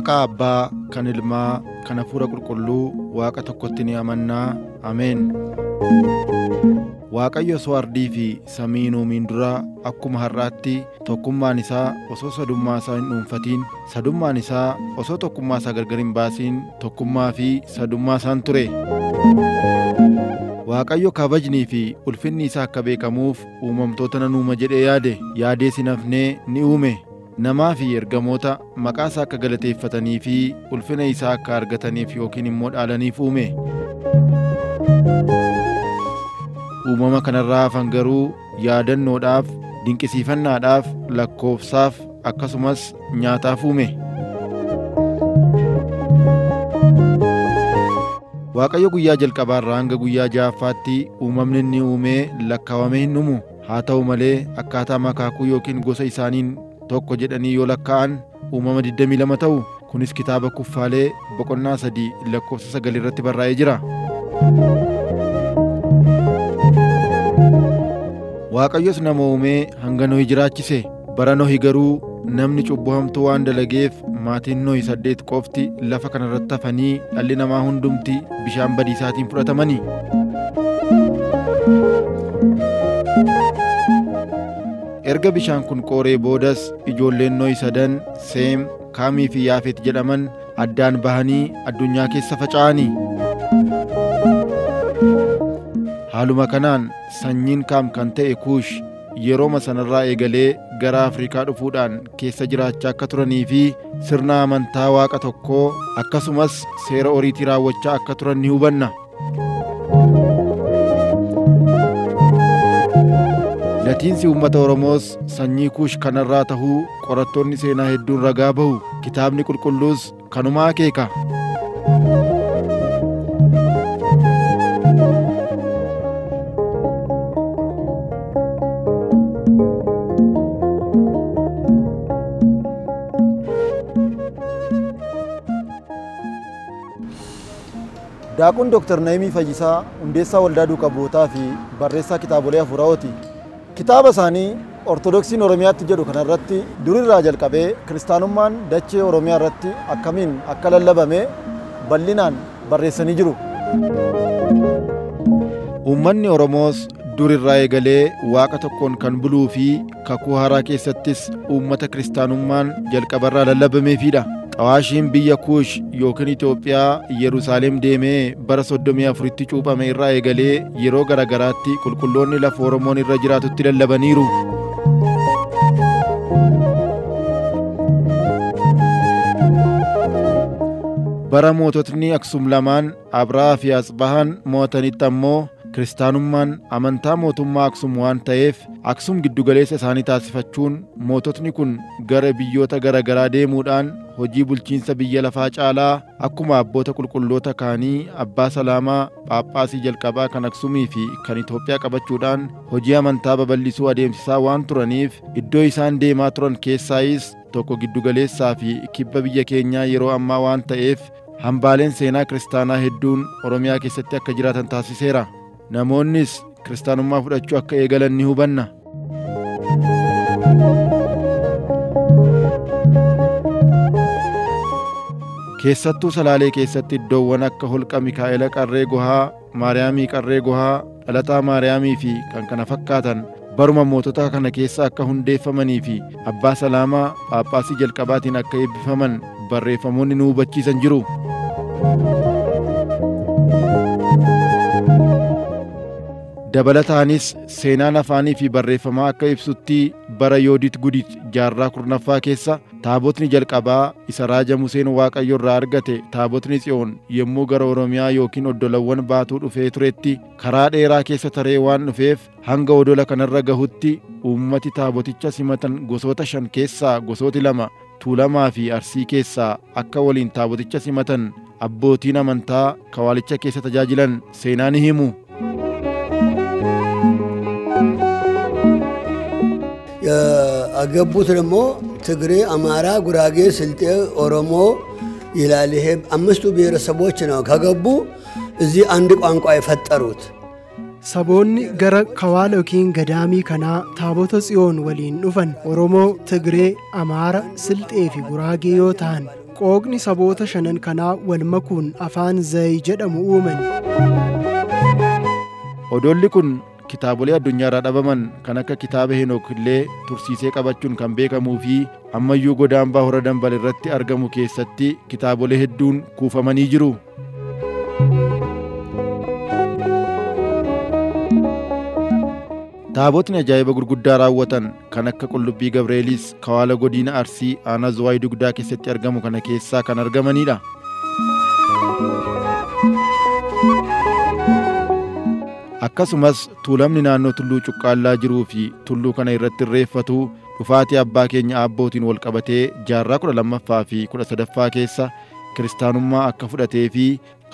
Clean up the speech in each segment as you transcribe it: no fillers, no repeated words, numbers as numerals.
Maqaa Abbaa, kan Ilmaa, kan Hafuura Qulqulluu, Waaqa tokkotti ni amannaa. Ameen. Waaqayyo osoo ardii fi samii hin uumin dura akkuma har'aatti tokkummaan isaa osoo sadummaa isaa hin dhuunfatiin, sadummaan isaa osoo tokkummaa isaa gargar hin baasiin tokkummaa fi sadummaa isaan ture. Waaqayyo kabajnii fi ulfinni isaa akka beekamuuf uumamtoota nan uuma jedhee yaadee sin hafnee ni uume. Namaa fi ergamoota maqaa isaa akka galateeffatanii fi ulfina isaa akka argataniif yookiin immoo dhaalaniif uume. Uumama kanarraa hafan garuu yaadannoodhaaf, dinqisiifannaadhaaf, lakkoofsaaf akkasumas nyaataaf uume. Waaqayyo guyyaa jalqabaarraa hanga guyyaa ja'affaatti uumamni inni uume lakkaawamee hin dhumu. Haa ta'u malee akkaataa makaakuu yookiin gosa isaaniin tokko jedhanii yoo lakkaa'an uumama 22 ta'u. Kunis kitaaba Kuffaalee boqonnaa 3 lakkoofsa 9 irratti barraa'ee jira. Waaqayyos nama uumee hanga Nohi jiraachise. Bara Nohi garuu namni cubbuu hamtuu waan dalageef maatiin Nohi 8 qofti lafa kanarratti hafanii dhalli namaa hundumti bishaan badiisaatiin fudhatamanii. Erga bishaan kun qooree boodas ijoolleen Nohi 3 Seem, Kaamii fi Yaafet jedhaman addaan bahanii addunyaa keessa faca'anii. Haaluma kanaan sanyiin Kaam kan ta'e Kuush yerooma sanarraa eegalee gara Afrikaa dhufuudhaan keessa jiraachaa akka turanii fi sirna amantaa Waaqa tokkoo akkasumas seera oriitii raawwachaa akka turan ni hubanna. Latiinsi uummata Oromoos sanyii Kuush kanarraa tahuu qorattoonni seenaa hedduun ragaa bahu. Kitaabni qulqulluus kanuma akeeka. Daakun Dr. Naimii Fayyisaa hundeessaa waldaa duukaa bu'ootaa fi barreessaa kitaabolee Hafuuraati. Kitaaba isaanii Ortodoksiin Oromiyaatti jedhu kanarratti durirraa jalqabee kiristaanummaan dachee Oromiyaa irratti akkamiin akka lallabame bal'inaan barreessanii jiru. Uummanni Oromoos durirraa eegalee Waaqa tokkoon kan buluu fi kakuu haaraa keessattis uummata kiristaanummaan jalqabarraa lallabameefidha. Xawaashiin biyya Kuush yookiin Itoophiyaa Yerusaalem deemee bara 34tti cuuphame irraa eegalee yeroo garagaraatti qulqulloonni lafa Oromoon irra jiraatutti lallabaniiru. Bara moototni Aksum lamaan Abrahaa fi Asbahaan mo'atanitti ammoo kiristaanummaan amantaa mootummaa Aksum waan ta'eef Aksum giddugaleessa isaanii taasifachuun moototni kun gara biyyoota garagaraa deemuudhaan hojii bulchiinsa biyya lafaa caalaa akkuma abboota qulqulloota kaanii Abbaa Salaamaa Phaaphaasii jalqabaa kan Aksumii fi kan Itoophiyaa qabachuudhaan hojii amantaa babal'isuu adeemsisaa waan turaniif iddoo isaan deemaa turan keessaayis tokko giddugaleessaa fi kibba biyya keenyaa yeroo ammaa waan ta'eef hambaaleen seenaa kiristaanaa hedduun Oromiyaa keessatti akka jiraatan taasiseera. Namoonnis kiristaanummaa fudhachuu akka eegalan ni hubanna. Keessattuu Salaalee keessatti iddoowwan akka holqa Mikaa'ela Qarree Gohaa, Maariyaamii Qarree Gohaa, Dhalataa Maariyaamii fi kan kana fakkaatan baruma mootota kana keessa akka hundeeffamanii fi Abbaa Salaamaa Phaaphaasii jalqabaatiin akka eebbifaman barreeffamoonni nu hubachiisan jiru. Dabalataanis seenaan afaanii fi barreeffamaa akka ibsutti bara Yoodit Gudit jaarraa 10ffaa keessa taabotni jalqabaa isa raaja Museen Waaqayyo irraa argate taabotni Tsiyoon yommuu gara Oromiyaa yookiin oddolawwan baatuu dhufee turetti karaa dheeraa keessa taree waan dhufeef hanga odola kanarra gahutti uummati taaboticha simatan gosoota 5 keessaa gosooti 2 Tuulamaa fi Arsii keessaa akka waliin taaboticha simatan abbootiin amantaa kawaalicha keessa tajaajilan seenaa ni himu. አገቡት ደግሞ ትግሬ፣ አማራ፣ ጉራጌ፣ ስልጤ፣ ኦሮሞ ይላል። ይሄ አምስቱ ብሔረሰቦች ነው ከገቡ እዚህ አንድ ቋንቋ የፈጠሩት። ሰቦኒ ገረ ከዋለ ኪን ገዳሚ ከና ታቦተ ጽዮን ወሊን ዱፈን ኦሮሞ፣ ትግሬ፣ አማራ፣ ስልጤ ፊ ጉራጌ ዮታን qooqni saboota shanan kanaa wal makuun afaan Zayi jedhamu uuman. Odoolli kun kitaabolee addunyaarraa dhabaman kan akka kitaaba Henook illee tursiisee qabachuun kan beekamuu fi ammayyuu godaambaa hora dambal irratti argamu keessatti kitaabolee hedduun kuufamanii jiru. Taabotni ajaa'iba gurguddaa raawwatan kan akka qullubbii Gabreeliis kawaala godina Arsii aanaa Zuwaay Dugdaa keessatti argamu kana keessaa kan argamanidha. Akkasumas tuulamni naannoo tulluu Cuqqaallaa jiruu fi tulluu kana irratti irreeffatu dhufaatii abbaa keenya Aabbootiin wal qabatee jaarraa 12ffaa fi 13ffaa keessa kiristaanummaa akka fudhatee fi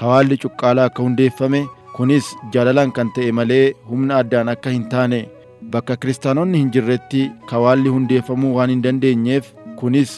kawaalli Cuqqaalaa akka hundeeffame, kunis jaalalaan kan ta'e malee humna addaan akka hin taane, bakka kiristaanonni hin jirretti kawaalli hundeeffamuu waan hin dandeenyeef, kunis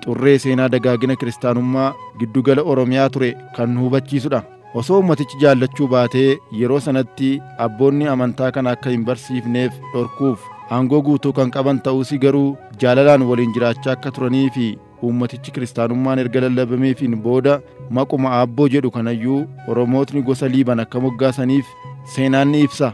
xurree seenaa dagaagina kiristaanummaa giddugala Oromiyaa ture kan nu hubachiisudha. Osoo ummatichi jaallachuu baatee yeroo sanatti abboonni amantaa kana akka hin barsiifneef dhorkuuf aangoo guutuu kan qaban ta'uusi garuu jaalalaan waliin jiraachaa akka turanii fi ummatichi kiristaanummaan erga lallabameefiin booda maquma Aabboo jedhu kanayyuu Oromootni gosa Liiban akka moggaasaniif seenaan ni ibsa.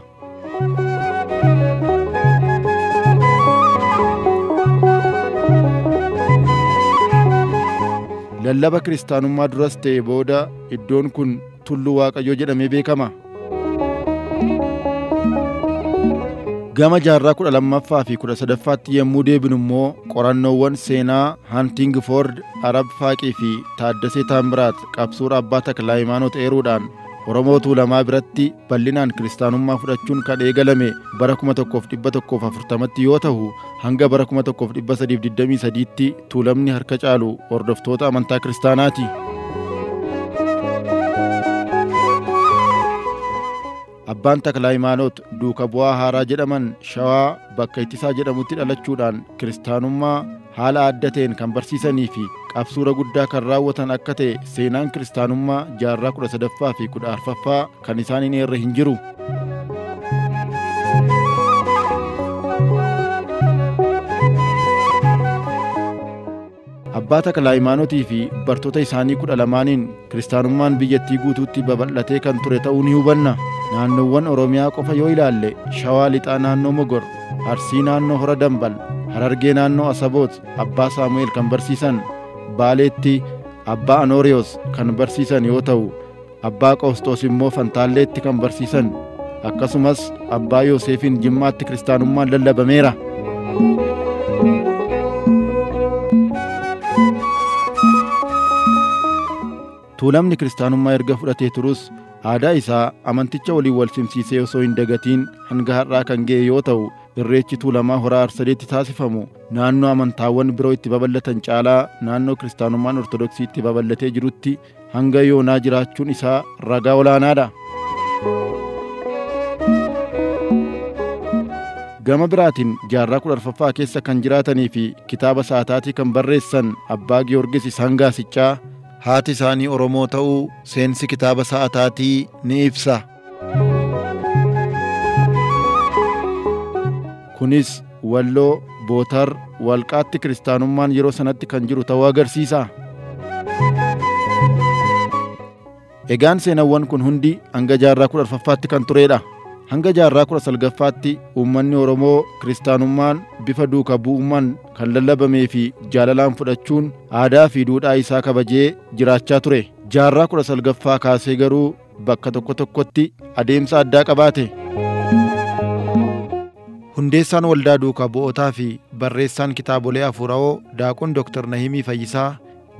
Lallaba kiristaanummaa duras ta'e booda iddoon kun tulluu Waaqayyoo jedhamee beekama. Gama jaarraa 12ffaa fi 13ffaatti yommuu deebinu immoo qorannoowwan seenaa Hantingford, Arab Faaqii fi Taaddasee Taambiraat qabsuura abbaa Takla Hayimaanoot eeruudhaan Oromoo Tuulamaa biratti bal'inaan kiristaanummaa fudhachuun kan eegalame bara 1140tti yoo ta'u, hanga bara 1323tti Tuulamni harka caalu hordoftoota amantaa kiristaanaati. Abbaan Takla Hayimaanoot duuka bu'aa haaraa jedhaman Shawaa bakka Ittisaa jedhamutti dhalachuudhaan kiristaanummaa haala adda ta'een kan barsiisanii fi qabsuura guddaa kan raawwatan akka ta'e seenaan kiristaanummaa jaarraa 13ffaa fi 14ffaa kan isaan hin eerre hin jiru. Abbaa Takla Hayimaanootii fi bartoota isaanii 12niin kiristaanummaan biyyattii guutuutti babal'atee kan ture ta'uu ni hubanna. Naannoowwan Oromiyaa qofa yoo ilaalle Shawaa lixaa naannoo Mogor, Arsii naannoo Hora Dambal, Harargee naannoo Asaboot Abbaa Saamu'eel kan barsiisan, Baaleetti Abbaa Anooriyoos kan barsiisan yoo ta'u, Abbaa Qoosxoos immoo Fantaalleetti kan barsiisan, akkasumas Abbaa Yoosefiin Jimmaatti kiristaanummaan lallabameera. Tuulamni kiristaanummaa erga fudhatee turus aadaa isaa amanticha waliin wal simsiisee osoo hin dagatiin hanga har'aa kan ga'e yoo ta'u, irreechi Tuulamaa Hora Arsadeetti taasifamu naannoo amantaawwan biroo itti babal'atan caalaa naannoo kiristaanummaan Ortodoksii itti babal'atee jirutti hanga yoonaa jiraachuun isaa ragaa olaanaadha. Gama biraatiin jaarraa 14ffaa keessa kan jiraatanii fi kitaaba Sa'ataatii kan barreessan Abbaa Giyoorgis Ishangaasiccaa haati isaanii Oromoo ta'uu seensi kitaaba Sa'ataatii ni ibsa. Kunis Walloo, Bootar, Walqaatti kiristaanummaan yeroo sanatti kan jiru ta'uu agarsiisa. Egaan seenawwan kun hundi hanga jaarraa 14ffaatti kan turedha. Hanga jaarraa 19ffaatti uummanni Oromoo kiristaanummaan bifa duuka bu'ummaan kan lallabamee fi jaalalaan fudhachuun aadaa fi duudhaa isaa kabajee jiraachaa ture. Jaarraa 19ffaa kaasee garuu bakka tokko tokkotti adeemsa addaa qabaate. Hundeessaan waldaa duuka bu'ootaa fi barreessaan kitaabolee hafuura'oo Daaqoon Dr. Nahimii Fayyisaa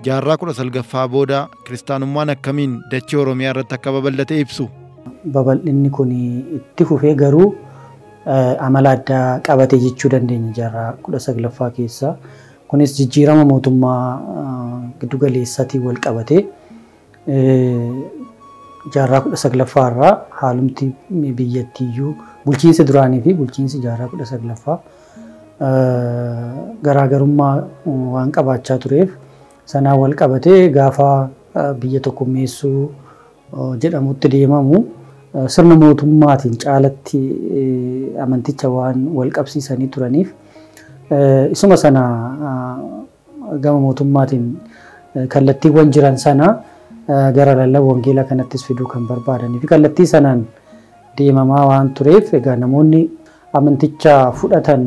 jaarraa 19ffaa booda kiristaanummaan akkamiin dachee Oromiyaa irratti akka babal'ate ibsu. Babal'inni kun itti fufee garuu amala addaa qabate jechuu dandeenya jaarraa 19ffaa keessa. Kunis jijjiirama mootummaa giddugaleessaatiin wal qabate jaarraa 19ffaa irraa haalumti biyyattiyyuu bulchiinsi duraanii fi bulchiinsi jaarraa 19ffaa garaagarummaa waan qabaachaa tureef sanaan wal qabatee gaafa biyya tokkummeessuu jedhamutti deemamu sirna mootummaatiin caalatti amanticha waan wal qabsiisanii turaniif isuma sana gama mootummaatiin kallattiiwwan jiran sana gara lallaba wangeelaa kanattis fiduu kan barbaadanii fi kallattii sanaan deemamaa waan tureef egaa namoonni amanticha fudhatan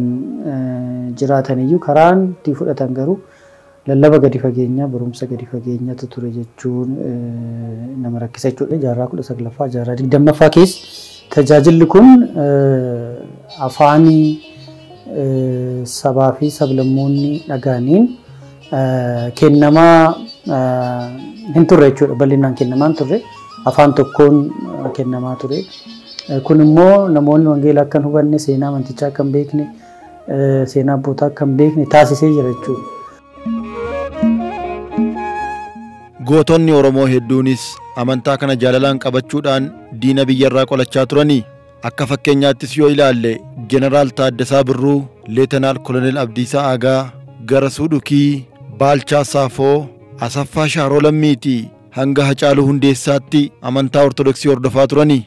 jiraatan iyyuu karaan itti fudhatan garuu lallaba gadi fageenyaa barumsa gadi fageenyaatu ture jechuun nama rakkisa jechuudha. Jaarraa 19ffaa jaarraa 20ffaa keessa tajaajilli kun afaanii sabaa fi sablammoonni dhagaaniin kennamaa hin turre jechuudha. Bal'inaan kennamaa hin turre afaan tokkoon kennamaa ture. Kun immoo namoonni wangeelaa akka hin hubanne seenaa amantichaa akka hin beekne seenaa abbootaa akka hin beekne taasisee jira jechuudha. Gootonni Oromoo hedduunis amantaa kana jaalalaan qabachuudhaan diina biyyarraa qolachaa turanii. Akka fakkeenyaattis yoo ilaalle Jeneraal Taaddasaa Birruu, Leetanaal Koloneel Abdiisaa Aagaa, Garasuu Dhukii, Baalchaa Saafoo, Asaffaa Shaaroo Lammiitii hanga Hacaaluu Hundeessaatti amantaa Ortodoksii hordofaa turanii.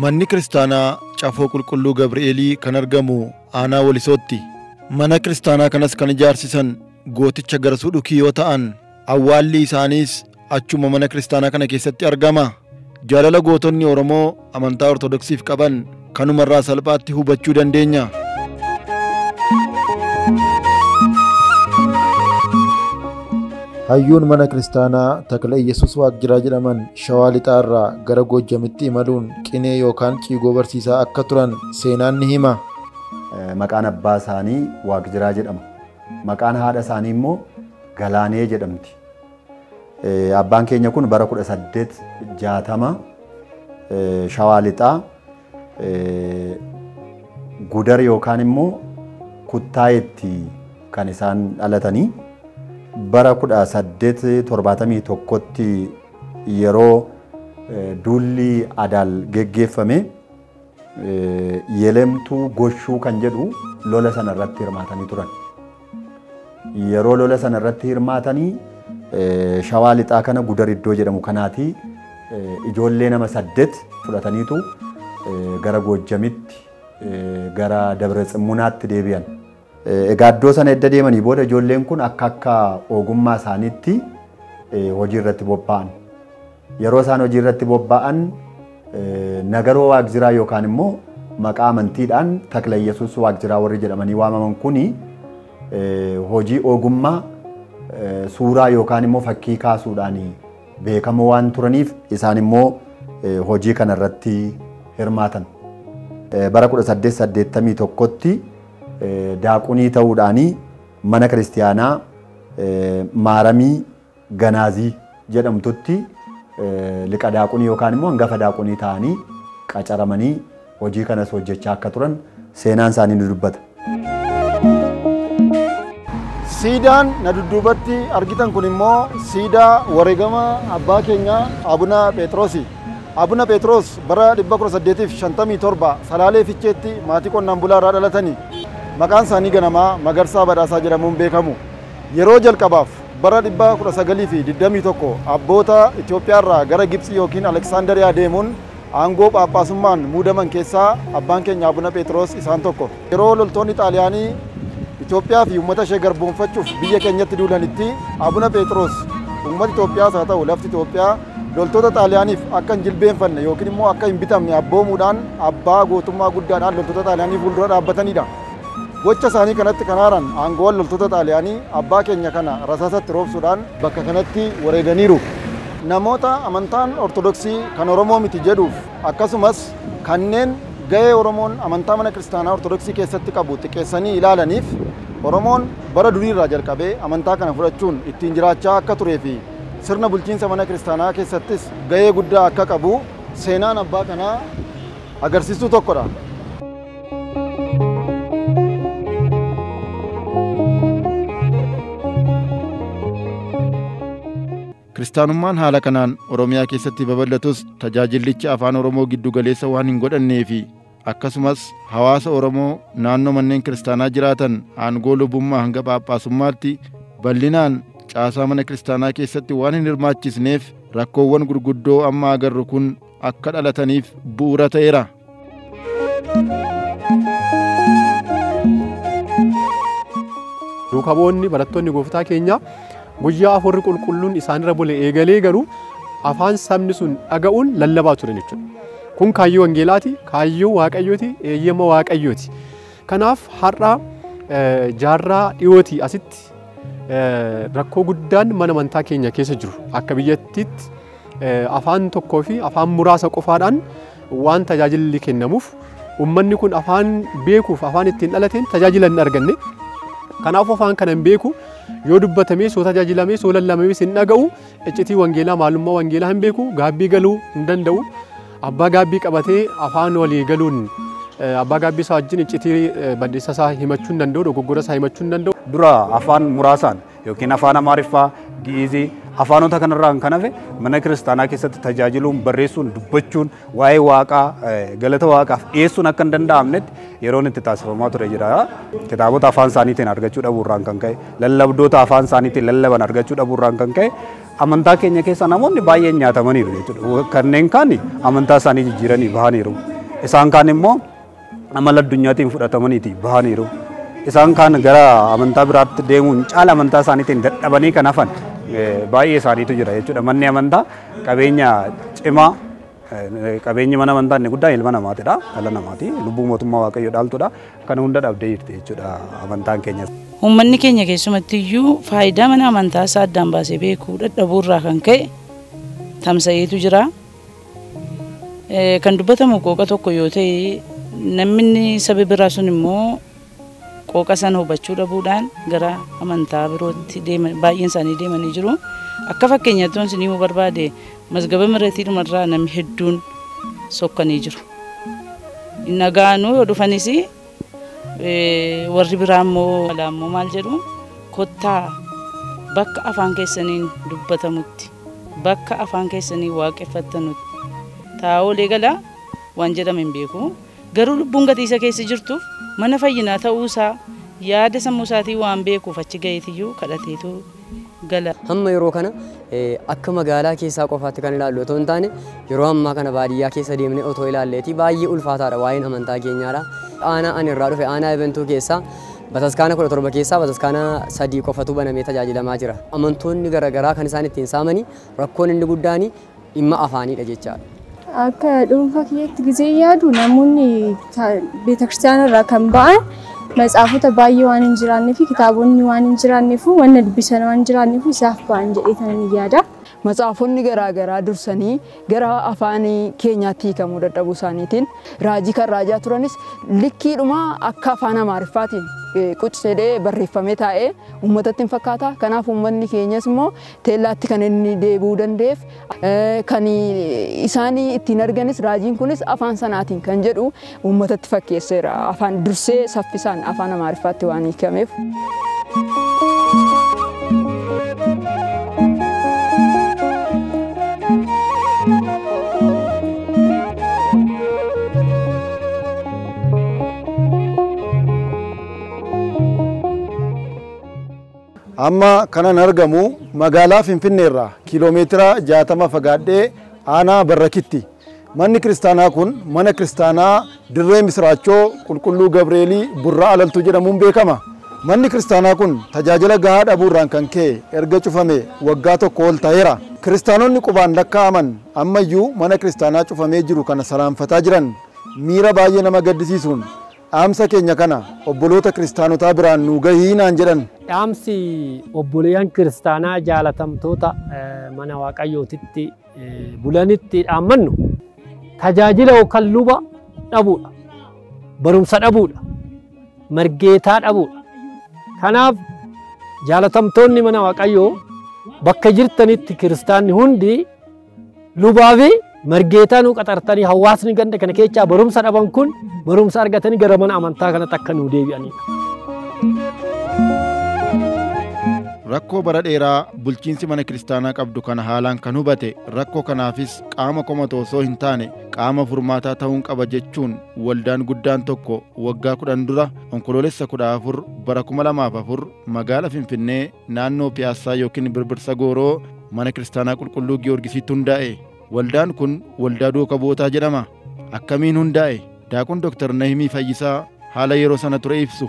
Manni kiristaanaa Cafoo Qulqulluu Gabri'eelii kan argamu aanaa Wolisootti. Mana kiristaanaa kanas kan ijaarsisan gooticha Garasuu Dhukii yoo ta'an, awwaalli isaaniis achuma mana kiristaanaa kana keessatti argama. Jaalala gootonni Oromoo amantaa Ortodoksiif qaban kanumarraa salphaatti hubachuu dandeenya. Hayyuun mana kiristaanaa Takla Iyesuus Waaqjiraa jedhaman Shawaa Lixaarraa gara Goojjamitti imaluun qinee yookaan ciigoo barsiisaa akka turan seenaan ni hima. Maqaan abbaa isaanii Waaqjiraa jedhama. Maqaan haadha isaanii immoo Galaanee jedhamti. Abbaan keenya kun bara 1860 Shawaa Lixaa Gudar yookaan immoo Kuttaayetti kan isaan dhalatanii. Bara 1871tti yeroo duulli Adaal geggeeffame Yelemtuu Goshuu kan jedhu lola sana irratti hirmaatanii turan. Yeroo lola sana irratti hirmaatanii Shawaa Lixaa kana Gudar iddoo jedhamu kanaati ijoollee nama 8 fudhataniitu gara Goojjamitti gara Dabra Tsimmunaatti deebi'an. Egaa iddoo sana edda deemanii booda ijoolleen kun akka ogummaa isaaniitti hojii irratti bobba'an. Yeroo isaan hojii irratti bobba'an Nagaroo Waaqjiraa yookaan immoo maqaa amantiidhaan Takla Iyesuus Waaqjiraa warri jedhamanii waamaman kuni hojii ogummaa suuraa yookaan immoo fakkii kaasuudhaan beekamoo waan turaniif isaan immoo hojii kana irratti hirmaatan. Bara 1881tti daaqunii ta'uudhaanii mana kiristiyaanaa Maaramii Ganaazii jedhamtutti liqa daaqunii yookaan immoo hangafa daaqunii ta'anii qacaramanii hojii kanas hojjechaa akka turan seenaan isaanii ni dubbata. Siidaan na dudduubatti argitan kun immoo siidaa wareegama abbaa keenya Abuna Phexrosi. Abuna Phexros bara 1857 Salaalee Ficheetti maatii qonnaan bulaa irraa dhalatanii. Maqaan isaanii ganamaa Magarsaa Badhaasaa jedhamuun beekamu. Yeroo jalqabaaf bara 1921 abboota Itoophiyaa irraa gara Gibxii yookiin Aleksaandariyaa deemuun aangoo phaaphaasummaan muudaman keessaa abbaan keenya Abuna Phexros isaan tokko. Yeroo loltoonni Xaaliyaanii Itoophiyaa fi uummata ishee garboomfachuuf biyya keenyatti duulanitti Abuna Phexros uummata Itoophiyaas haa ta'u lafti Itoophiyaa loltoota Xaaliyaaniif akka hin jilbeenfanne yookiin immoo akka hin bitamne abboomuudhaan abbaa gootummaa guddaadhaan loltoota Xaaliyaanii fuuldura dhaabbatanidha. Gocha isaanii kanatti kan aaran aangoowwan loltoota Xaaliyaanii abbaa keenya kana rasaasatti roobsuudhaan bakka kanatti wareeganiiru. Namoota amantaan Ortodoksii kan Oromoo miti jedhuuf akkasumas kanneen gahee Oromoon amantaa mana kiristaanaa Ortodoksii keessatti qabu xiqqeessanii ilaalaniif Oromoon bara duriirraa jalqabee amantaa kana fudhachuun ittiin jiraachaa akka turee fi sirna bulchiinsa mana kiristaanaa keessattis gahee guddaa akka qabu seenaan abbaa kanaa agarsiistuu tokkodha. Kiristaanummaan haala kanaan Oromiyaa keessatti babal'atus tajaajillichi afaan Oromoo giddu galeessa waan hin godhannee fi akkasumas hawaasa Oromoo naannoo manneen kiristaanaa jiraatan aangoo lubummaa hanga phaaphaasummaatti bal'inaan caasaa mana kiristaanaa keessatti waan hin hirmaachisneef rakkoowwan gurguddoo amma agarru kun akka dhalataniif bu'uura ta'eera. duuka bu'oonni barattoonni gooftaa keenya guyyaa afurri qulqulluun isaanirra bule eegalee garuu afaan sabni sun dhaga'uun lallabaa turan jechuudha. Kun kaayyoo wangeelaati, kaayyoo waaqayyooti, eeyyama waaqayyooti. Kanaaf har'a jaarraa dhiyootii asitti rakkoo guddaan mana amantaa keenya keessa jiru akka biyyattiitti afaan tokkoo fi afaan muraasa qofaadhaan waan tajaajilli kennamuuf uummanni kun afaan beekuuf afaan ittiin dhalateen tajaajila hin arganne. Kanaaf afaan kana hin beeku yoo dubbatamee soo tajaajilamee soo lallabamee hin dhaga'u iccitii wangeelaa maalummaa wangeelaa hin beeku gaabbii galuu hin danda'u. Abbaa gaabbii qabatee afaan walii galuun abbaa gaabbii isaa wajjin iccitii baddeessa isaa himachuu hin danda'u, dogoggora isaa himachuu hin danda'u. Dura afaan muraasaan yookiin afaan Amaariffaa, Gi'izii afaanota kanarraan kan hafe mana kiristaanaa keessatti tajaajiluun, barreessuun, dubbachuun, waa'ee waaqaa, galata waaqaaf dhiyeessuun akka hin danda'amnetti yeroon itti taasifamaa ture jira. Kitaabota afaan isaaniitiin argachuu dhabuurraan kan ka'e, lallabdoota afaan isaaniitiin lallaban argachuu dhabuurraan kan ka'e amantaa keenya keessa namoonni baay'een nyaatamaniiru jechuudha. Kanneen kaan amantaa isaanii jijjiiranii bahaniiru. Isaan kaan immoo amala addunyaatiin fudhatamaniiti bahaniiru. Isaan kaan gara amantaa biraatti deemuun caala amantaa isaaniitiin dadhabanii kan hafan baay'ee isaaniitu jira jechuudha. Manni amantaa qabeenya cimaa, qabeenyi mana amantaa inni guddaan ilma namaatidha, dhala namaati. Lubbuu mootummaa waaqayyoo dhaaltudha. Kana hunda dhabdee jirti jechuudha amantaan keenya. Uummanni keenya keessumatti iyyuu faayidaa mana amantaa isaa addaan baasee beekuu dadhabuurraa kan ka'e tamsa'eetu jira. Kan dubbatamu qooqa tokko yoo ta'e namni saba biraa sun immoo qooqa sana hubachuu dhabuudhaan gara amantaa birootti baay'een isaanii deemanii jiru. Akka fakkeenyaatti wanti inni barbaade mazgaba miratii dhumarraa namni hedduun sokkanii jiru. Inni gaanuu yoo dhufanis warri biraa immoo maal jedhu kottaa bakka afaan keessaniin dubbatamutti bakka afaan keessanii waaqeffattanutti taa'oolee galaa waan jedhame hin beeku. Garuu lubbuun gatiisa keessa jirtuuf mana fayyinaa ta'uusaa yaada sammuu isaatii waan beekuuf achi ga'eetiyyuu kadhateetu gala. Hamma yeroo kana akka magaalaa keessaa qofaatti kan ilaallu otoo hin taane yeroo ammaa kana baadiyyaa keessa deemnee otoo ilaalleeti baay'ee ulfaataadha waa'een amantaa keenyaadha. Aanaa ani irraa dhufe aanaa eventuu keessaa bataskaana 17 keessaa bataskaana 3 qofatu banamee tajaajilamaa jira. Amantoonni garaagaraa kan isaan ittiin saamanii rakkoon inni guddaan dhimma afaaniidha jechaadha. Akka dhuunfaa kiyyaatti gizee yaadu namoonni beetakiristiyaan irraa kan ba'an matsaafota baay'ee waan hin jiraanneef kitaabonni waan hin jiraanneef wanna dubbisan waan hin jiraanneef isaaf ba'an jedhee tan yaada. Matsaafonni garaagaraa dursanii gara afaan keenyaatti hiikamuu dadhabuu isaaniitiin raajii kan raajaa turanis likkiidhuma akka afaan Amaariffaatiin qucceedhee barreeffamee taa'ee uummatatti hin fakkaata. Kanaaf uummanni keenyas immoo teellaatti kan inni deebi'uu danda'eef kan isaan ittiin arganis raajiin kunis afaan sanaatiin kan jedhu uummatatti fakkeesseera. Afaan dursee saffisaan afaan Amaariffaatti waan hiikameef. Amma kanan argamu magaalaa Finfinneerraa kiiloomeetira 60 fagaadhee aanaa Barrakitti. Manni kiristaanaa kun mana kiristaanaa Dirree Misraachoo Qulqulluu Gabreelii Burraa Alaltuu jedhamuun beekama. Manni kiristaanaa kun tajaajila gahaa dhabuurraan kan ka'e erga cufame waggaa tokko ol ta'eera. Kiristaanonni qubaan lakkaa'aman ammayyuu mana kiristaanaa cufamee jiru kana salaanfataa jiran miira baay'ee nama gaddisiisuun dhaamsa keenya kana obboloota kiristaanotaa biraan nu gahii naan jedhan. Dhaamsi obboleeyyan kiristaanaa jaalatamtoota mana waaqayyootitti bulanitti dhaammannu tajaajila yookaan luba dhabuudha, barumsa dhabuudha, margeetaa dhabuudha. Kanaaf jaalatamtoonni mana waaqayyoo bakka jirtanitti kiristaanni hundi lubaa fi margeetaa nu qaxartanii hawaasni ganda kana keessaa barumsa dhaban kun barumsa argatanii gara mana amantaa kanatti akka nu deebi'anidha. Rakkoo bara dheeraa bulchiinsi mana kiristaanaa qabdu kana haalaan kan hubate rakkoo kanaafis qaama komatu osoo hin taane qaama furmaataa ta'uun qaba jechuun waldaan guddaan tokko waggaa 10 dura onkoloolessa 14 bara 2004 magaalaa Finfinnee naannoo Piyaasaa yookiin Birbirsa Gooroo mana kiristaanaa Qulqulluu Giyoorgisiitti hundaa'e. Waldaan kun waldaa duuka bootaa jedhama. Akkamiin hundaa'e? Daaqun Dr. Nahimii Fayyisaa haala yeroo sana ture ibsu.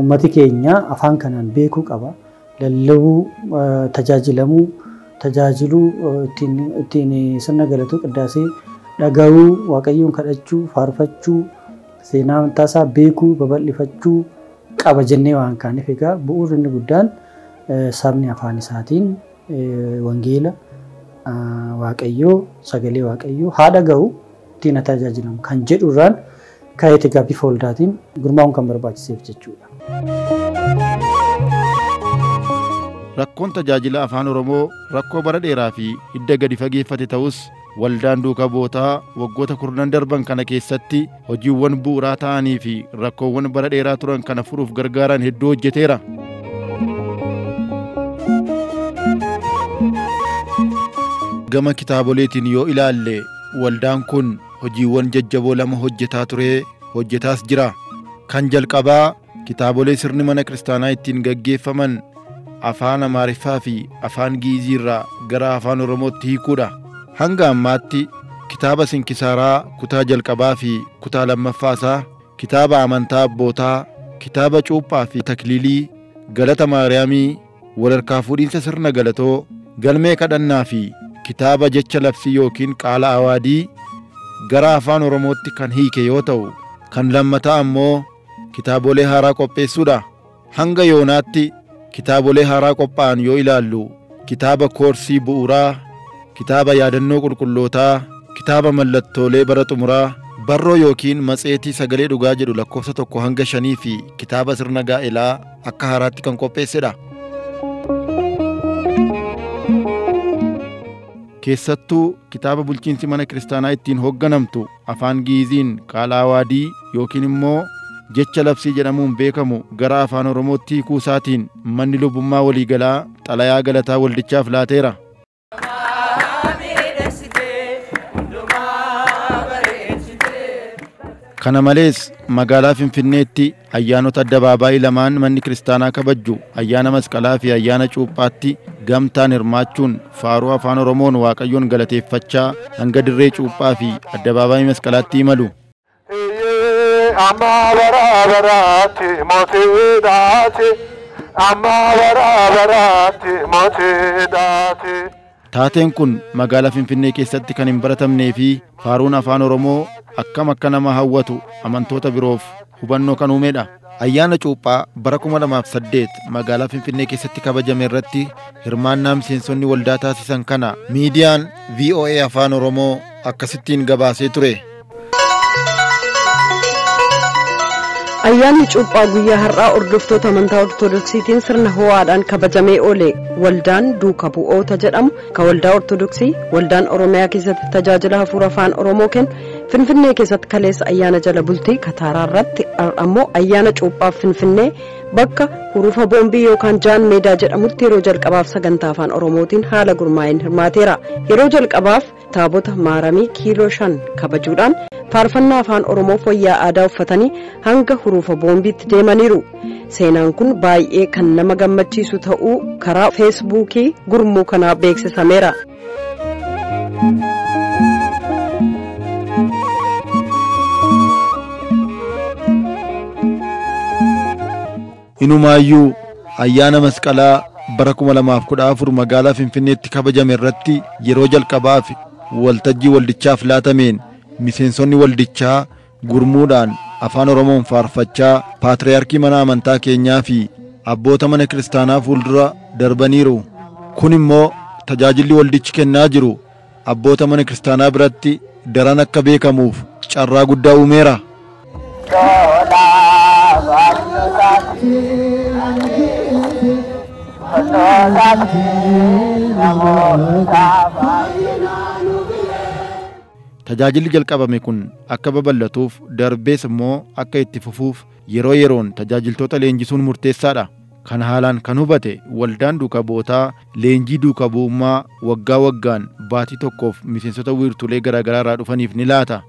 ummati keenya afaan kanaan beekuu qaba. Lallabuu tajaajilamuu tajaajiluu ittiin sirna galatuu qiddaasee dhagahuu waaqayyoon kadhachuu faarfachuu seenaa amantaasaa beekuu babal'ifachuu qaba jennee waan kaaneef egaa bu'uurri inni guddaan sabni afaan isaatiin wangeela waaqayyoo sagalee waaqayyoo haa dhagahu ittiin tajaajilamu kan jedhurraan ka'eeti gaaffii foldaatiin gurmaa'uun kan barbaachiseef jechuudha. Rakkoon tajaajila afaan Oromoo rakkoo bara dheeraa fi hidda gadi fageeffate ta'us waldaan duukaa bootaa waggoota 10 darban kana keessatti hojiiwwan bu'uuraa ta'anii fi rakkoowwan bara dheeraa turan kana furuuf gargaaran hedduu hojjeteera. Gama kitaaboleetiin yoo ilaalle waldaan kun hojiiwwan jajjaboo lama hojjetaa ture hojjetaas jira. Kan jalqabaa kitaabolee sirni mana kiristaanaa ittiin gaggeeffaman afaan Amaariffaa fi afaan Giizii irraa gara afaan Oromootti hiikuudha. Hanga ammaatti kitaaba Sinkisaaraa kutaa jalqabaa fi kutaa lammaffaasaa, kitaaba amantaa abbootaa, kitaaba cuuphaa fi takliilii, galata maariyaamii, walharkaa fuudhiinsa sirna galatoo, galmee kadhannaa fi kitaaba jecha labsii yookiin qaala awaadii gara afaan Oromootti kan hiike yoo ta'u, kan lammataa ammoo kitaabolee haaraa qopheessuudha. Hanga yoonaatti kitaabolee haaraa qophaa'an yoo ilaallu kitaaba koorsii bu'uuraa, kitaaba yaadannoo qulqullootaa, kitaaba mallattoolee bara xumuraa, barroo yookiin matseetii sagalee dhugaa jedhu lakkoofsa 1 hanga 5 fi kitaaba sirna gaa'elaa akka haaraatti kan qopheessedha. Keessattuu kitaaba bulchiinsi mana kiristaanaa ittiin hoogganamtu afaan Giiziin qaala awaadii yookiin immoo jecha labsii jedhamuun beekamu gara afaan Oromootti hiikuu isaatiin manni lubummaa waliigalaa xalayaa galataa waldichaaf laateera. Kana malees magaalaa Finfinneetti ayyaanota addabaabaayii lamaan manni kiristaanaa kabajju ayyaana masqalaa fi ayyaana cuuphaatti gamtaan hirmaachuun faaruu afaan Oromoon waaqayyoon galateeffachaa hanga dirree cuuphaa fi addabaabaayii masqalaatti imalu. Amma baraabaraatti mootii daati amma baraabaraatti mootii daati. Taateen kun magaalaa Finfinnee keessatti kan hin baratamnee fi faaruun afaan Oromoo akkam akka nama hawwatu amantoota biroof hubannoo kan uumedha. Ayyaana cuuphaa bara 2008 magaalaa Finfinnee keessatti kabajame irratti hirmaannaa miseensonni waldaa taasisan kana miidiyaan VOA afaan Oromoo akkasittiin gabaasee ture. Ayyaanni cuuphaa guyyaa har'aa hordoftoota amantaa Ortodoksiitiin sirna ho'aadhaan kabajamee oole. Waldaan duuka bu'oota jedhamu kan waldaa Ortodoksii waldaan Oromiyaa keessatti tajaajila hafuura afaan Oromoo kennu Finfinnee keessatti kaleessa ayyaana jala bultii Kataaraa irratti ammoo ayyaana cuuphaaf Finfinnee bakka hurufa boombii yookaan jaan meedaa jedhamutti yeroo jalqabaaf sagantaa afaan Oromootiin haala gurmaa'een hirmaateera. Yeroo jalqabaaf taabota maaramii kiiloo 5 kabajuudhaan faarfannaa afaan Oromoo fooyyaa aadaa uffatanii hanga hurufa boombiitti deemaniiru. Seenaan kun baay'ee kan nama gammachiisu ta'uu karaa feesbuukii gurmuu kanaa beeksisameera. Inumaayyuu ayyaana masqalaa bara 2014 magaalaa Finfinneetti kabajame irratti yeroo jalqabaaf waltajjii waldichaaf laatameen miseensonni waldichaa gurmuudhaan afaan Oromoon faarfachaa paatriyaarkii mana amantaa keenyaa fi abboota mana kiristaanaa fuuldura darbaniiru. Kun immoo tajaajilli waldichi kennaa jiru abboota mana kiristaanaa biratti daran akka beekamuuf carraa guddaa uumeera. Tajaajilli jalqabame kun akka babal'atuuf darbees immoo akka itti fufuuf yeroo yeroon tajaajiltoota leenjisuun murteessaadha. Kan haalaan kan hubate waldaan duuka bootaa leenjii duuka bu'ummaa waggaa waggaan baatii tokkoof miseensota wiirtulee garaagaraa irraa dhufaniif ni laata.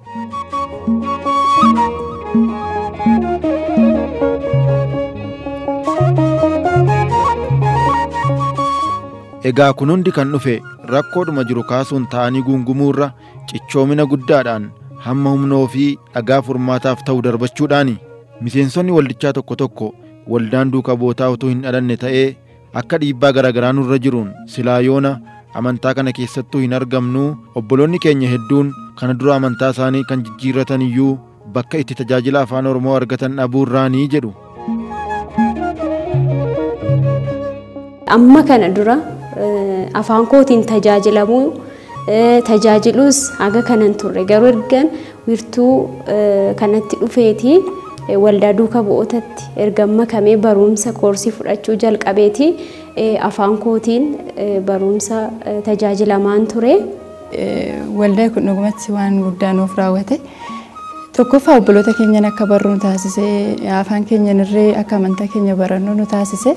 Egaa kun hundi kan dhufe rakkoodhuma jiru kaasuun ta'anii guungumuurra cichoomina guddaadhaan hamma humnoo fi dhagaa furmaataaf ta'u darbachuudhaani. Miseensonni waldichaa tokko tokko waldaan duuka bootaa utuu hin dhalanne ta'ee akka dhiibbaa garaagaraa nurra jiruun silaa yoona amantaa kana keessattuu hin argamnu obboloonni keenya hedduun kana dura amantaa isaanii kan jijjiirratan iyyuu bakka itti tajaajila afaan Oromoo argatan dhabuurraanii jedhu. Amma kana dura afaan kootiin tajaajiluus haga kanan turre garuu ergan wiirtuu kanatti dhufeeti waldaa duuka bu'ootatti ergamma kamee barumsa koorsii fudhachuu jalqabeeti afaan kootiin barumsa tajaajilamaan ture. Waldaa kun dhugumatti waan guddaa nuuf raawwate. Tokkoffaa obboloota keenyan akka barru nu taasise, afaan keenyan irree akka amantaa keenya barannu nu taasise.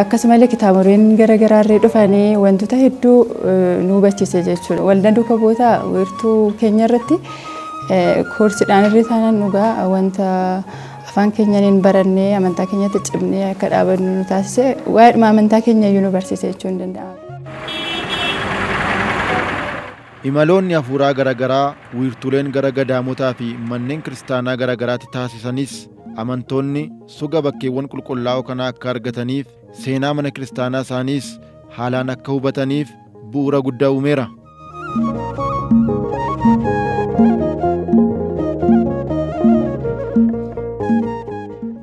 Akkasumallee kitaaboleen garaagaraa irree dhufanii wantoota hedduu nu hubachiise jechuudha. Waldaan duuka bu'ootaa wiirtuu keenya irratti koorsiidhaan irree taanaan dhugaa wanta afaan keenyaniin barannee amantaa keenyatti cimnee akka dhaabannu nu taasise. Waa'ee amantaa keenya iyyuu nu barsiise jechuu hin danda'amu. Imaloonni hafuuraa garaagaraa wiirtuleen gara gadaamotaa fi manneen kiristaanaa garaagaraatti taasisanis amantoonni suga bakkeewwan qulqullaa'oo kana akka argataniif seenaa mana kiristaanaa isaaniis haalaan akka hubataniif bu'uura guddaa uumeera.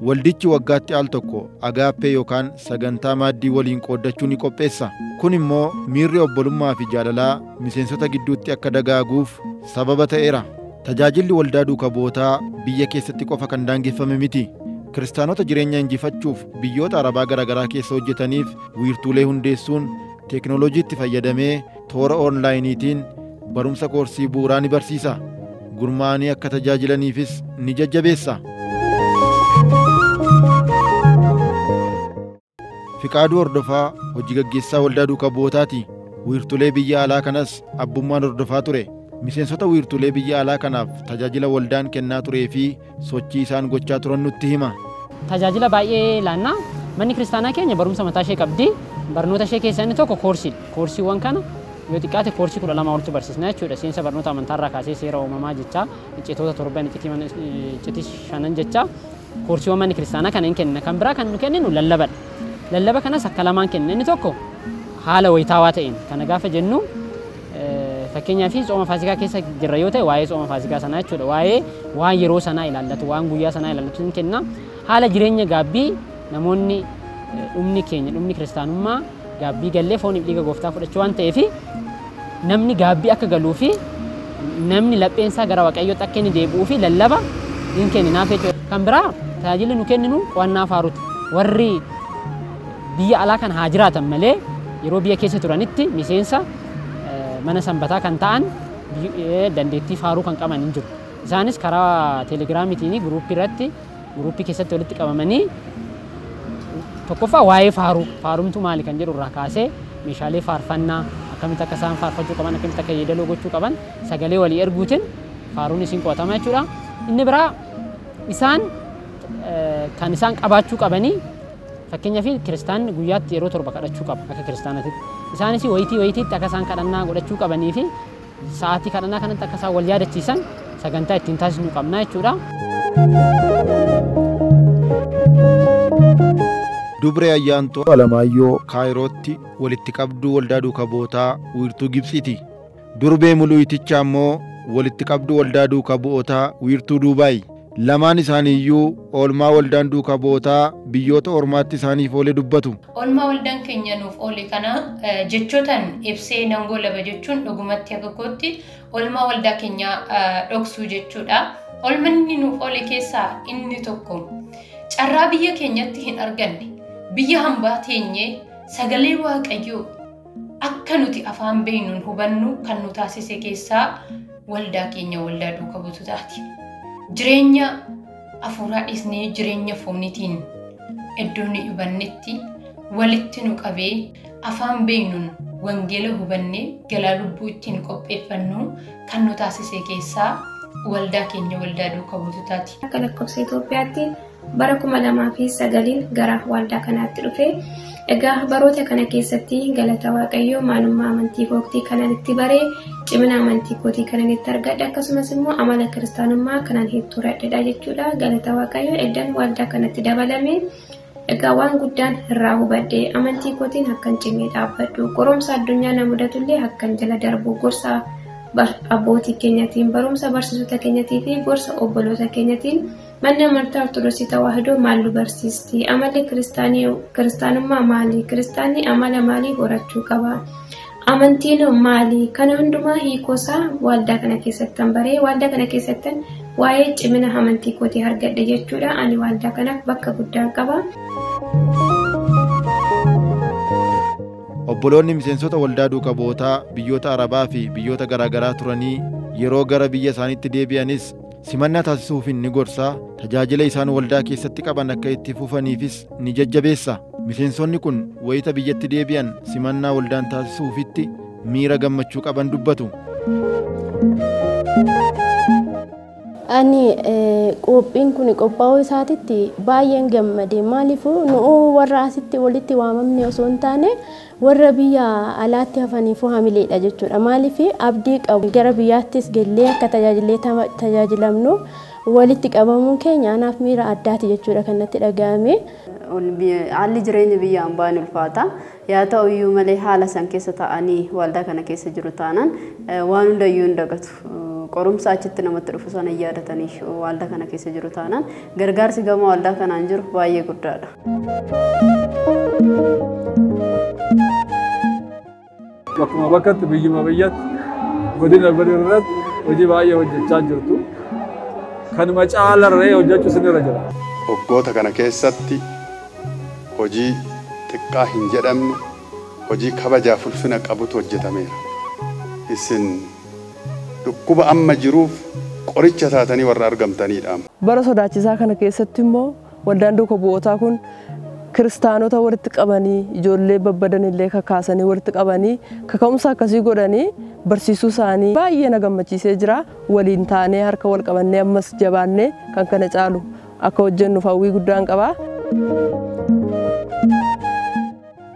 Waldichi waggaatti al tokko agaappee yookaan sagantaa maaddii waliin qooddachuu ni qopheessa. Kun immoo miirri obbolummaa fi jaalalaa miseensota gidduutti akka dagaaguuf sababa ta'eera. Tajaajilli waldaa duuka bu'ootaa biyya keessatti qofa kan daangeffame miti. Kiristaanota jireenya injifachuuf biyyoota Arabaa garaagaraa keessa hojjetaniif wiirtuulee hundeessuun teeknooloojiitti fayyadamee toora oonlaayiniitiin barumsa koorsii bu'uuraa ni barsiisa. Gurmaa'anii akka tajaajilaniifis ni jajjabeessa. Fiqaaduu Hordofaa hojii gaggeessaa waldaa duuka bu'ootaati. Wiirtuulee biyya alaa kanas abbummaan hordofaa ture. Miseensota wiirtuulee biyya alaa kanaaf tajaajila waldaan kennaa turee fi sochii isaan gochaa turan nutti hima. Tajaajila baay'ee laannaa manni kiristaanaa keenya barumsa mataa ishee qabdi. Barnoota ishee keessaa inni tokko koorsiidha. Koorsiiwwan kana yoo xiqqaate koorsii 12 walitti barsiisna jechuudha. Seensa barnoota amantaarraa kaasee seera uumamaa jecha iccitoota 7 iccitii 5 jecha koorsiiwwan manni kiristaanaa kana hin kenna. Kan biraa kan nu kenninu lallabadha. Lallaba kanas akka lamaan kenna. Inni tokko haala wayitaawaa ta'een kana gaafa jennu fakkeenyaaf tsooma faasikaa keessa jirra yoo ta'e waa'ee tsooma faasikaa sanaa jechuudha. Waan yeroo sanaa ilaallatu, waan guyyaa sanaa ilaallatu hin kenna. Haala jireenya gaabbii namoonni dhumni keenya, dhumni kiristaanummaa gaabbii gallee fooniif dhiiga gooftaa fudhachuu waan ta'eef namni gaabbii akka galuu fi namni lapheensaa gara waaqayyootti akka inni deebi'uu fi lallaba hin kenninaaf jechuudha. Kan biraa tajaajilli nu kenninu qo'annaa faaruuti. Warri biyya alaa kan haa jiraatan malee yeroo biyya keessa turanitti miseensa mana sanbataa kan ta'an dandeettii faaruu kan qaban hin jiru. Isaanis karaa teelegiraamiitiin guruuppii keessatti walitti qabamanii tokkoffaa waa'ee faarumtu maali kan jedhu irraa kaasee meeshaalee faarfannaa akkamitti akka isaan faarfachuu qaban akkamitti akka yeedaloo gochuu qaban sagalee walii erguutiin faaruun isin qo'atama jechuudha. Inni biraa isaan kan isaan qabaachuu qabanii fakkeenyaaf kiristaanni guyyaatti yeroo 7 kadhachuu qaba akka kiristaanatitti. Isaanis wayitiitti akka isaan kadhannaa godhachuu qabanii fi sa'aatii kadhannaa kanatti akka isaan wal yaadachiisan sagantaa ittiin taasisnu qabna jechuudha. Dubree Ayyaantoo Alamaayyoo Kaayirootti walitti qabduu waldaa duuka bu'ootaa wiirtuu Gibsiiti. Durbee Muluuyitichaa immoo walitti qabduu waldaa duuka bu'ootaa wiirtuu Duubaayi. Lamaan isaaniiyyuu oolmaa waldaan duuka bu'ootaa biyyoota ormaatti isaaniif oole dubbatu. Oolmaa waldaan keenya nuuf oole kana jechootaan ibsee nangoo laba jechuun dhugumatti akka kootti oolmaa waldaa keenyaa dhoksuu jechuudha. Oolmanni nuuf oole keessaa inni tokko carraa biyya keenyatti hin arganne biyya hambaa teenyee sagalee waaqayyoo akka nuti afaan beeknuun hubannu kan nu taasise keessaa waldaa keenya waldaa duuka bu'ootaati. Jireenya hafuuraa dhiisnee jireenya fooniitiin iddoo nu hubannetti walitti nu qabee afaan beeknuun wangeela hubannee galaa lubbuu ittiin qopheeffannu kan nu taasise keessaa waldaa keenya waldaa duuka bu'ootaati. Akka lakkoofsa Itoophiyaatti bara 2009 gara waldaa kanaatti dhufe. Egaa baroota kana keessatti galata waaqayyoo maalummaa amantii kootii kanatti baree cimina amantii kootii kanatti argadhe akkasumas immoo amala kiristaanummaa kanaan hedduu radhedha jechuudha. Galata waaqayyoo eddan waldaa kanatti dabalame Egaa waan guddaan irraa hubadhee amantii kootiin akkan cimee dhaabbadhu qoromsa addunyaa na mudatullee akkan jala darbu gorsa abbootii keenyatiin barumsa barsiisota keenyatii fi gorsa obboloota keenyatiin manni amantaa Ortodoksii Tawaahidoo maal nu barsiisti? Amalli kiristaanummaa maali? Kiristaanni amala maalii horachuu qaba? Amantiin maali? Kana hundumaa hiikoosaa waldaa kana keessattan baree waldaa kana keessattan waa'ee cimina amantii kootii argadhe jechuudha. Ani waldaa kanaaf bakka guddaa qaba. Obboloonni miseensota waldaa duuka bootaa biyyoota Arabaa fi biyyoota garaagaraa turanii yeroo gara biyya isaaniitti deebi'anis simannaa taasisuuf ni gorsaa, tajaajila isaan waldaa keessatti qaban akka itti fufaniifis ni jajjabeessa. Miseensonni kun wayita biyyatti deebi'an simannaa waldaan taasisuufitti miira gammachuu qaban dubbatu. Ani qophiin kun qophaa'uu isaatitti baay'een gammade. Maaliif nu'uu warra asitti walitti waamamne osoo hin taane warra biyya alaatti hafaniif hamileedha jechuudha. Maaliif abdii qabu gara biyyaattis gallee akka tajaajilamnu walitti qabamuun keenya anaaf miira addaati jechuudha kan natti dhaga'ame. Haalli jireenya biyya hambaan ulfaata. Yaa ta'u iyyuu malee haala san keessa ta'anii waldaa kana keessa jiru taanaan waan hundayyuu hin dagatu. Qorumsa achitti namatti dhufu sana yaadatanii waldaa kana keessa jiru taanaan gargaarsi gama waldaa kanaan jiru baay'ee guddaadha. Bakkuma bakkatti biyyuma biyyatti godina godinarratti hojii baay'ee hojjechaa jirtu. Kanuma caalarree hojjechuu sinirra jira. Waggoota kana keessatti hojii xiqqaa hin jedhamne hojii kabajaaf ulfina qabutu hojjetameera. Isin dhukkuba amma jiruuf qoricha taatanii warra argamtanidha. Bara sodaachisaa kana keessatti immoo waldaan duuka bu'ootaa kun kiristaanota walitti qabanii ijoollee babbadan illee kakaasanii walitti qabanii kaka'umsa akkasii godhanii barsiisuu isaanii baay'ee na gammachiisee jira. Waliin taanee harka wal qabannee ammas jabaannee kan kana caalu akka hojjennuuf hawwii guddaan qaba.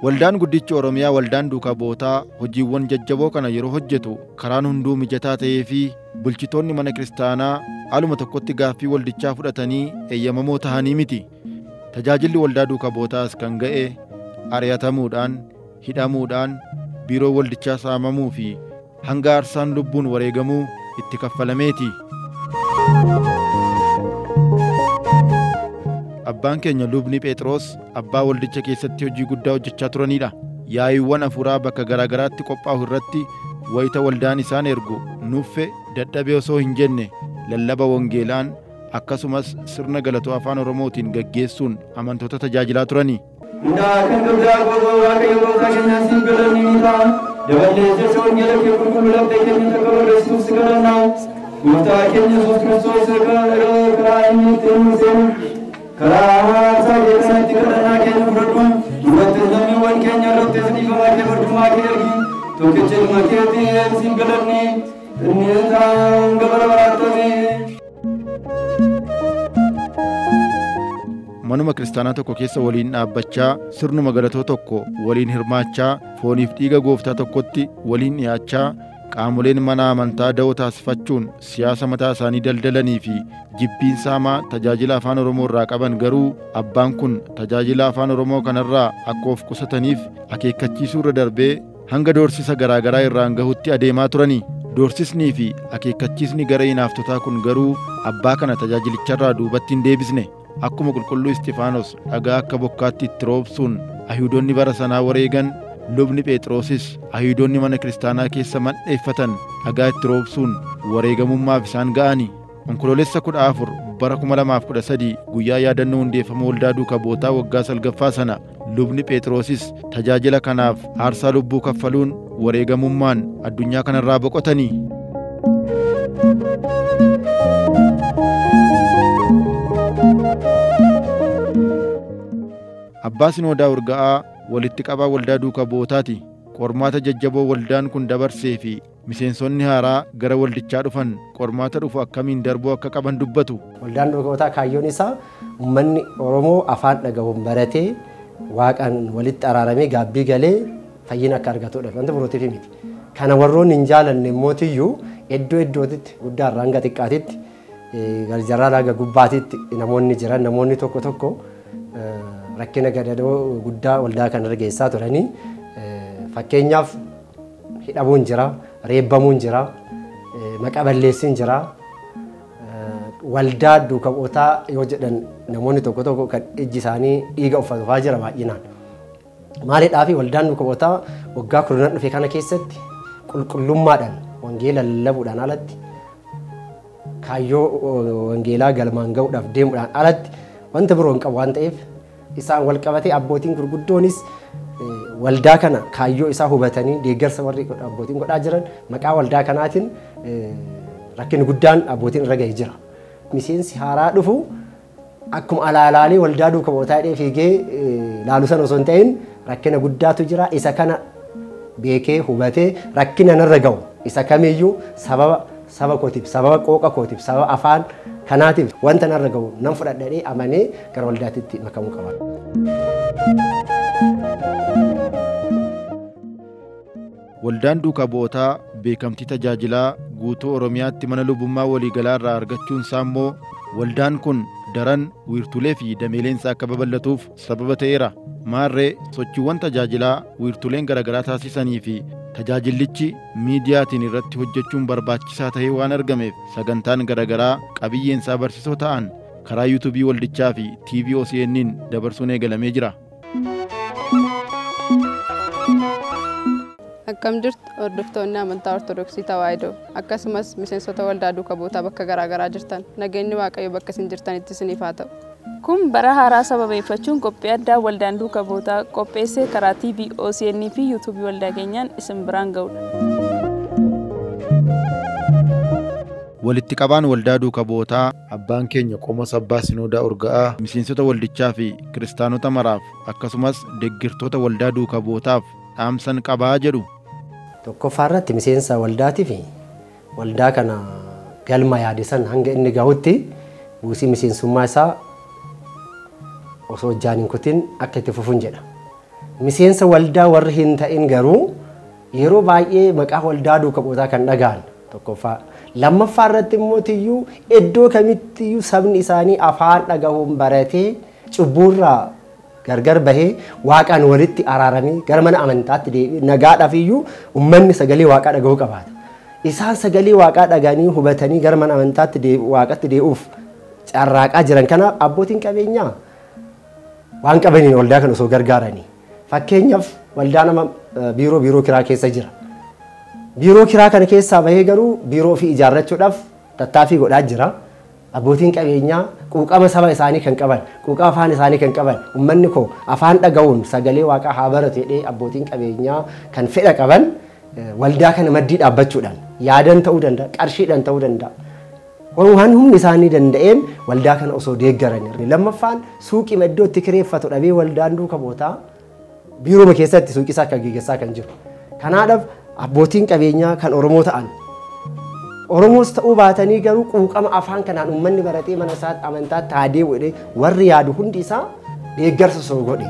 Waldaan guddichi Oromiyaa waldaan duuka bootaa hojiiwwan jajjaboo kana yeroo hojjetu karaan hunduu mijataa ta'ee fi bulchitoonni mana kiristaanaa aluma tokkotti gaaffii waldichaa fudhatanii eeyyamamoo tahanii miti. Tajaajilli waldaa duuka bootaas kan ga'e ari'atamuudhaan, hidhamuudhaan, biiroo waldichaa saamamuu fi hanga aarsaan lubbuun wareegamuu itti kaffalameeti. Abbaan keenya lubni Phexros abbaa waldicha keessatti hojii guddaa hojjechaa turanidha. Yaa'iiwwan afuuraa bakka garaagaraatti qophaa'u irratti wayita waldaan isaan ergu nuffe dadhabee osoo hin jenne lallaba wangeelaan akkasumas sirna galatoo afaan Oromootiin gaggeessuun amantoota tajaajilaa turani. Kan guddaa gootoo waaqayyo gooftaa keenyaa siin galanni ni ta'a. Dabalee jecha wangeela kee qulqulluu laphee keenya akka barreessituuf si galannaa. Gooftaa keenya Yesuus Kiristoos karaa inni ittiin nu seenu karaa haasaa keessatti kadhannaa keenya fudhadhu. Duratti lammiiwwan keenya irratti dhiifamaa kee fardummaa kee ergi. Tokkicha ilma keetiin siin galanni inni ta'an gabara baraatame. Manuma kiristaanaa tokko keessa waliin dhaabbachaa sirnuma galatoo tokko waliin hirmaachaa fooniif dhiiga gooftaa tokkotti waliin dhiyaachaa qaamoleen mana amantaa da'oo taasifachuun siyaasa mataa isaanii daldalanii fi jibbiin saamaa tajaajila afaan Oromoo irraa qaban garuu abbaan kun tajaajila afaan Oromoo kanarraa akka of qusataniif akeekkachiisuu irra darbee hanga doorsisa garaagaraa irraan gahutti adeemaa turanii. Doorsisnii fi akeekkachiisni gara hinaaftotaa kun garuu abbaa kana tajaajilicharraa duubatti hin deebisne. Akkuma qulqulluu Istifaanos dhagaa akka bokkaatti itti roobsuun Ayihudoonni bara sanaa wareegan, lubni Phexrosis Ayihudoonni mana kiristaanaa keessa mandheeffatan dhagaa itti roobsuun wareegamummaaf isaan ga'ani. Onkoloolessa 14 bara 2013 guyyaa yaadannoo hundeeffama waldaa duuka bootaa waggaa 9ffaa sana lubni Phexrosis tajaajila kanaaf aarsaa lubbuu kaffaluun wareegamummaan addunyaa kanarraa boqotanii. Abbaa Sinoodaa Urga'aa walitti qabaa waldaa duuka bootaati. Qormaata jajjaboo waldaan kun dabarsee fi miseensonni haaraa gara waldichaa dhufan qormaata dhufu akkamiin darbuu akka qaban dubbatu. Waldaan duuka bootaa kaayyoon isaa uummanni Oromoo afaan dhagahuun baratee waaqaan walitti araaramee gaabbii galee fayyina akka argatudha. Wanti birootiif miti. Kana warroonni hin jaalanne mootiyyuu iddoo iddootitti guddaarraa hanga xiqqaatitti garjarraa laga gubbaatitti namoonni jiran namoonni tokko tokko rakkina gadadoo guddaa waldaa kanarra geessaa turanii fakkeenyaaf hidhamuun jira, reebbamuun jira, maqaa balleessiin jira. Waldaa duuka bu'ootaa yoo jedhan namoonni tokko tokko kan ijji isaanii dhiiga uffatu fa'aa jira baay'inaan. Maaliidhaaf waldaan duuka bu'ootaa waggaa kurnan dhufe kana keessatti qulqullummaadhaan wangeela lallabuudhaan alatti kaayyoo wangeelaa galmaan ga'uudhaaf deemuudhaan alatti wanta biroo hin qabu waan ta'eef isaan wal qabatee abbootiin gurguddoonis waldaa kana kaayyoo isaa hubatanii deeggarsa warri abbootiin godhaa jiran maqaa waldaa kanaatiin rakkinni guddaan abbootiin irra ga'ee jira. Miseensi haaraa dhufu akkuma alaalaalee waldaa duuka bu'ootaa hidhee fiigee laalu sana osoo hin ta'in rakkina guddaatu jira. Isa kana beekee hubatee rakkina narra ga'u isa kamiyyuu saba kootiif, sababa qooqa kootiif, sababa afaan kanaatiif wanta narra ga'u nan fudhadhee amanee gara waldaatitti makamuu qaba. Waldaan duuka bu'ootaa beekamtii tajaajilaa guutuu Oromiyaatti mana lubummaa waliigalaa irraa argachuun isaa immoo waldaan kun daran wiirtulee fi dameeleensa akka babal'atuuf sababa ta'eera. Maarree sochiiwwan tajaajilaa wiirtuleen garaagaraa taasisanii fi tajaajillichi miidiyaatiin irratti hojjechuun barbaachisaa ta'ee waan argameef sagantaan garaagaraa qabiyyeensaa barsiisoo ta'an karaa yuutuubii waldichaa fi TV OCN'n dabarsuun eegalamee jira. Akkam jirtu hordoftoonni amantaa Ortodoksii Tawaahidoo akkasumas miseensota waldaa duuka bu'ootaa bakka garaagaraa jirtan nageenyi Waaqayyo bakka isin jirtanitti isiniif haa ta'u. Kun bara haaraa sababeeffachuun qophii addaa waldaan duuka bu'ootaa qopheessee karaa TV OCN fi yuutuubii waldaa keenyaan isin biraan ga'udha. Walitti qabaan waldaa duuka bu'ootaa abbaan keenya Qomoos Abbaa Sinoodaa Urga'aa miseensota waldichaa fi kiristaanota maraaf akkasumas deeggartoota waldaa duuka bu'ootaaf dhaamsan qabaa jedhu. Tokkoffaa irratti miseensa waldaatii fi waldaa kana galma yaadisan hanga inni gahutti buusii miseensummaa isaa osoo hojjaan hin kutin akka itti fufuun jedha. Miseensa waldaa warri hin ta'in garuu yeroo baay'ee maqaa waldaa duuka bu'ootaa kan dhaga'an tokkoffaa. Lammaffaa irratti immoo tiyyuu iddoo kamittiyyuu sabni isaanii afaan dhagahuun baratee cubbuurraa gargar bahee waaqaan walitti araaramee gara mana amantaatti deebi'ee nagaadhaaf iyyuu uummanni sagalee waaqaa dhagahuu qabaata. Isaan sagalee waaqaa dhaganii hubatanii gara mana amantaatti waaqatti deebi'uuf carraaqaa jiran kanaaf abbootiin qabeenyaa waan qabaniin waldaa kana osoo gargaaranii. Fakkeenyaaf waldaa nama biiroo kiraa keessa jira. Biiroo kiraa kana keessaa bahee garuu biiroo ofii ijaarrachuudhaaf tattaaffii godhaa jira. Abbootiin qabeenyaa quuqama saba isaanii kan qaban, quuqama afaan isaanii kan qaban, uummanni koo afaan dhaga'uun sagalee waaqaa haa baratu jedhee abbootiin qabeenyaa kan fedha qaban waldaa kana maddii dhaabbachuudhaan yaadan ta'uu danda'a, qarshiidhaan ta'uu danda'a. Waan humni isaanii danda'een waldaa kana osoo deeggaranii. Lammaffaan suuqii iddoo itti kireeffatu dhabee waldaan duuka bu'ootaa biiroo keessatti suuqii isaa akka gaggeessaa kan jiru. Kanaadhaaf abbootiin qabeenyaa kan Oromoo ta'an Oromoos ta'uu baatanii garuu quuqama afaan kanaan uummanni baratee mana isaatti amantaatti haa deebi'u warri yaadu hundi isaa deeggarsa osoo godhe.